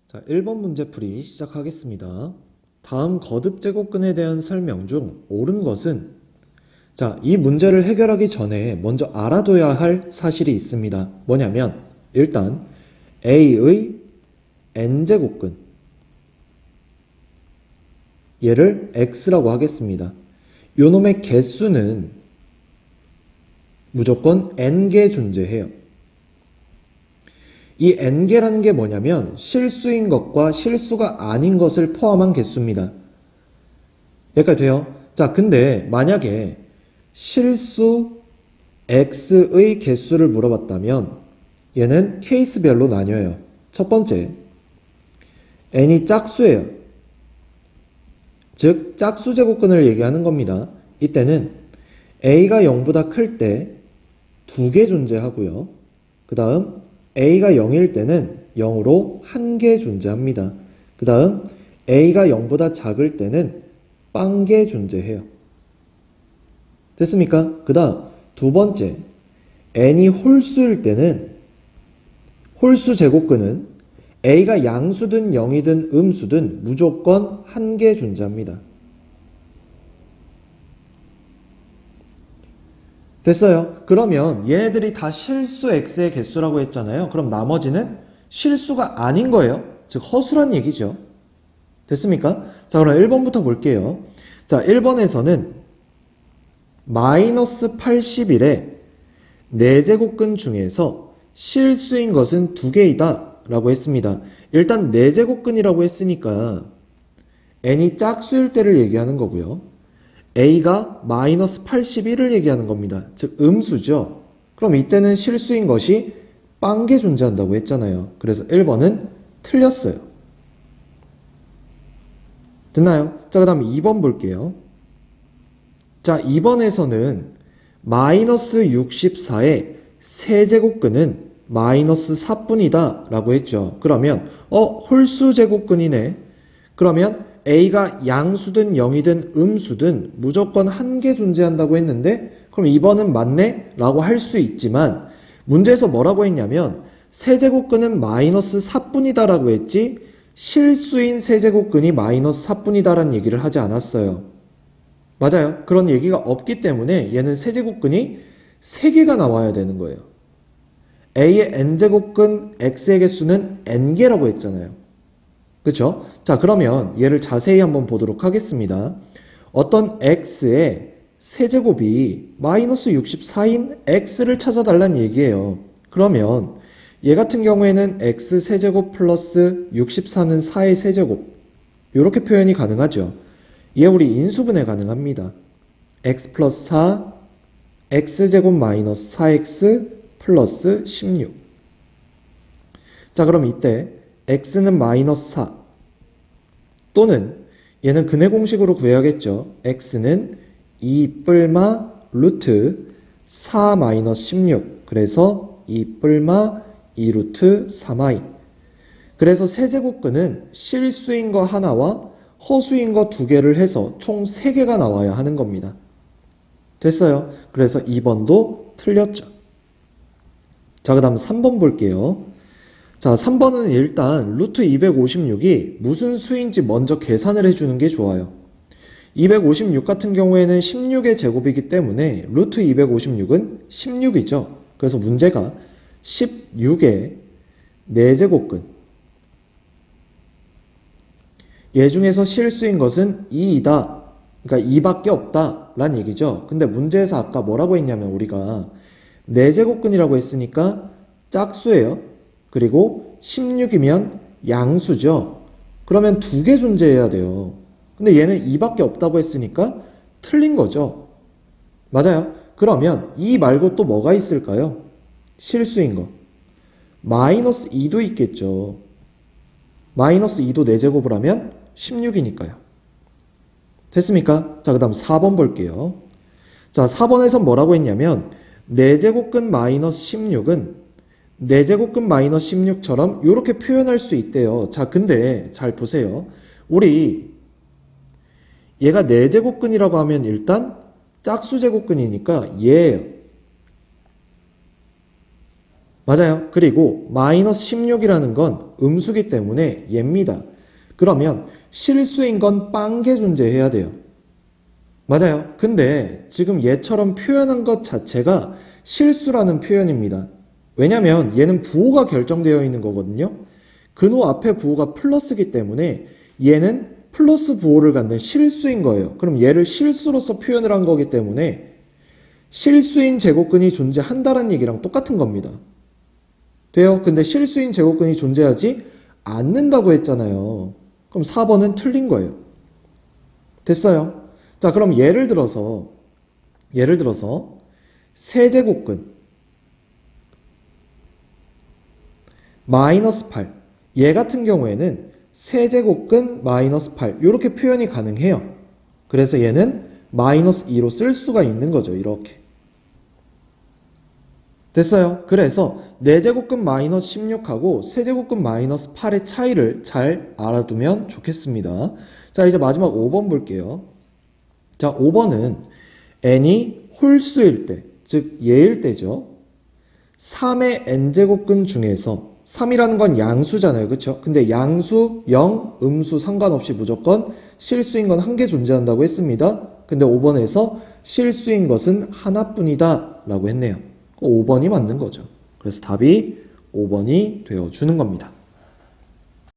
자, 1번 문제풀이 시작하겠습니다. 다음 거듭 제곱근에 대한 설명 중 옳은 것은 이 문제를 해결하기 전에 먼저 알아둬야 할 사실이 있습니다. 뭐냐면 일단 A의 n제곱근 얘를 x라고 하겠습니다. 요놈의 개수는 무조건 n개 존재해요. 이 n개라는 게 뭐냐면 실수인 것과 실수가 아닌 것을 포함한 개수입니다. 여기까지 돼요? 자, 근데 만약에 실수 x의 개수를 물어봤다면 얘는 케이스별로 나뉘어요. 첫 번째, n이 짝수예요. 즉 짝수 제곱근을 얘기하는 겁니다. 이때는 a가 0보다 클 때 두 개 존재하고요. 그 다음 a가 0일 때는 0으로 한 개 존재합니다. 그 다음 a가 0보다 작을 때는 빵개 존재해요. 됐습니까? 그 다음 두 번째, n이 홀수일 때는 홀수 제곱근은 a가 양수든 0이든 음수든 무조건 한 개 존재합니다. 됐어요? 그러면 얘네들이 다 실수 x의 개수라고 했잖아요. 그럼 나머지는 실수가 아닌 거예요. 즉 허수란 얘기죠. 됐습니까? 자, 그럼 1번부터 볼게요. 자, 1번에서는 마이너스 81에 4제곱근 중에서 실수인 것은 2개이다 라고 했습니다. 일단 4제곱근이라고 했으니까 n이 짝수일 때를 얘기하는 거고요. a가 마이너스 81을 얘기하는 겁니다. 즉 음수죠. 그럼 이때는 실수인 것이 빵개 존재한다고 했잖아요. 그래서 1번은 틀렸어요. 됐나요? 자, 그 다음 2번 볼게요. 자, 2번에서는 마이너스 64의 세제곱근은 마이너스 4뿐이다 라고 했죠. 그러면 홀수 제곱근이네. 그러면 a가 양수든 0이든 음수든 무조건 한 개 존재한다고 했는데 그럼 2번은 맞네? 라고 할 수 있지만 문제에서 뭐라고 했냐면 세제곱근은 마이너스 4뿐이다 라고 했지 실수인 세제곱근이 마이너스 4뿐이다 라는 얘기를 하지 않았어요. 맞아요. 그런 얘기가 없기 때문에 얘는 세제곱근이 3개가 나와야 되는 거예요. a의 n제곱근 x의 개수는 n개라고 했잖아요. 그쵸? 자, 그러면 얘를 자세히 한번 보도록 하겠습니다. 어떤 x의 세제곱이 마이너스 64인 x를 찾아달라는 얘기예요. 그러면 얘 같은 경우에는 x 세제곱 플러스 64는 4의 세제곱 이렇게 표현이 가능하죠. 얘 우리 인수분해 가능합니다. x 플러스 4 x제곱 마이너스 4x 플러스 16. 자, 그럼 이때 x는 마이너스 4 또는 얘는 근해 공식으로 구해야겠죠. x는 2 뿔마 루트 4 마이너스 16 그래서 2 뿔마 2 루트 3i. 그래서 세제곱근은 실수인 거 하나와 허수인 거 2개를 해서 총 3개가 나와야 하는 겁니다. 됐어요. 그래서 2번도 틀렸죠. 자, 그 다음 3번 볼게요. 자, 3번은 일단 루트 256이 무슨 수인지 먼저 계산을 해주는 게 좋아요. 256 같은 경우에는 16의 제곱이기 때문에 루트 256은 16이죠. 그래서 문제가 16의 4제곱근 얘 중에서 실수인 것은 2이다. 그러니까 2밖에 없다 라는 얘기죠. 근데 문제에서 아까 뭐라고 했냐면 우리가 4제곱근이라고 했으니까 짝수예요. 그리고 16이면 양수죠. 그러면 2개 존재해야 돼요. 근데 얘는 2밖에 없다고 했으니까 틀린 거죠. 맞아요. 그러면 2 말고 또 뭐가 있을까요? 실수인 거. 마이너스 2도 있겠죠. 마이너스 2도 4제곱을 하면 16이니까요. 됐습니까? 자, 그 다음 4번 볼게요. 자, 4번에서 뭐라고 했냐면 4제곱근 마이너스 16은 4제곱근 마이너스 16처럼 이렇게 표현할 수 있대요. 자, 근데 잘 보세요. 우리 얘가 4제곱근이라고 하면 일단 짝수 제곱근이니까 얘예요. 맞아요. 그리고 마이너스 16이라는 건 음수기 때문에 얘입니다. 그러면 실수인 건 빵개 존재해야 돼요. 맞아요. 근데 지금 얘처럼 표현한 것 자체가 실수라는 표현입니다. 왜냐면 얘는 부호가 결정되어 있는 거거든요. 근호 앞에 부호가 플러스기 때문에 얘는 플러스 부호를 갖는 실수인 거예요. 그럼 얘를 실수로서 표현을 한 거기 때문에 실수인 제곱근이 존재한다는 얘기랑 똑같은 겁니다. 돼요? 근데 실수인 제곱근이 존재하지 않는다고 했잖아요. 그럼 4번은 틀린 거예요. 됐어요? 자, 그럼 예를 들어서 세제곱근 마이너스 8. 얘 같은 경우에는 세제곱근 마이너스 8. 이렇게 표현이 가능해요. 그래서 얘는 마이너스 2로 쓸 수가 있는 거죠. 이렇게. 됐어요. 그래서 4제곱근 마이너스 16하고 세제곱근 마이너스 8의 차이를 잘 알아두면 좋겠습니다. 자, 이제 마지막 5번 볼게요. 자, 5번은 n이 홀수일 때, 즉 예일 때죠. 3의 n제곱근 중에서 3이라는 건 양수잖아요. 그쵸? 근데 양수, 0, 음수 상관없이 무조건 실수인 건 한 개 존재한다고 했습니다. 근데 5번에서 실수인 것은 하나뿐이다 라고 했네요. 5번이 맞는 거죠. 그래서 답이 5번이 되어주는 겁니다.